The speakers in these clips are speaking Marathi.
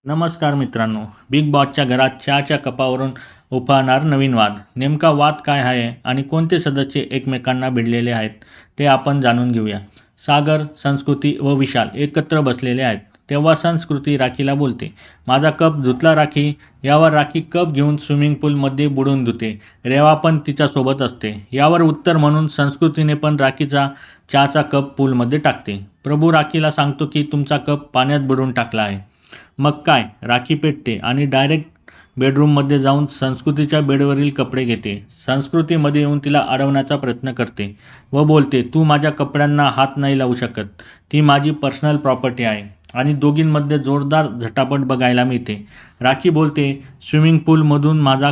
नमस्कार मित्रांनो. बिग बॉसच्या घरात चहाच्या कपावरून उफाळणार नवीन वाद. नेमका वाद काय आहे आणि कोणते सदस्य एकमेकांना भिडलेले आहेत ते आपण जाणून घेऊया. सागर, संस्कृती व विशाल एकत्र बसलेले आहेत. तेव्हा संस्कृती राखीला बोलते, माझा कप धुतला राखी. यावर राखी कप घेऊन स्विमिंग पूलमध्ये बुडून धुते. रेवा पण तिच्यासोबत असते. यावर उत्तर म्हणून संस्कृतीने पण राखीचा चहाचा कप पूलमध्ये टाकते. प्रभू राखीला सांगतो की तुमचा कप पाण्यात बुडवून टाकला आहे. मग काय, राखी पेटते आणि डायरेक्ट बेडरूममध्ये जाऊन संस्कृतीच्या बेडवरील कपडे घेते. संस्कृतीमध्ये येऊन तिला अडवण्याचा प्रयत्न करते व बोलते, तू माझ्या कपड्यांना हात नाही लावू शकत, ती माझी पर्सनल प्रॉपर्टी आहे. आणि दोघींमध्ये जोरदार झटापट बघायला मिळते. राखी बोलते, स्विमिंग पूलमधून माझा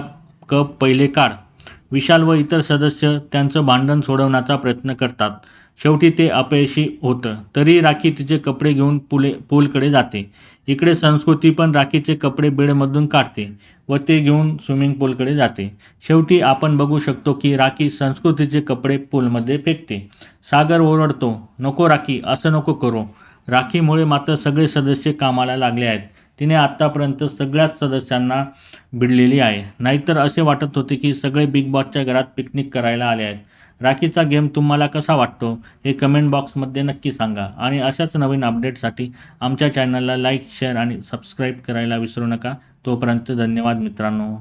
कप पहिले काढ. विशाल व इतर सदस्य त्यांचं भांडण सोडवण्याचा प्रयत्न करतात. शेवटी ते अपयशी होतं. तरी राखी तिचे कपडे घेऊन पूलकडे जाते. इकडे संस्कृती पण राखीचे कपडे बेडमधून काढते व ते घेऊन स्विमिंग पूलकडे जाते. शेवटी आपण बघू शकतो की राखी संस्कृतीचे कपडे पूलमध्ये फेकते. सागर ओरडतो, नको राखी, असं नको करू. राखीमुळे मात्र सगळे सदस्य कामाला लागले आहेत. तिने आत्तापर्यंत सगळ्याच सदस्यांना भिडलेली आहे. नाहीतर असे वाटत होते की सगळे बिग बॉसच्या घरात पिकनिक करायला आले आहेत. राखीचा गेम तुम्हाला कसा वाटतो हे कमेंट बॉक्समध्ये नक्की सांगा. आणि अशाच नवीन अपडेटसाठी आमच्या चॅनलला लाईक, शेअर आणि सबस्क्राईब करायला विसरू नका. तोपर्यंत धन्यवाद मित्रांनो.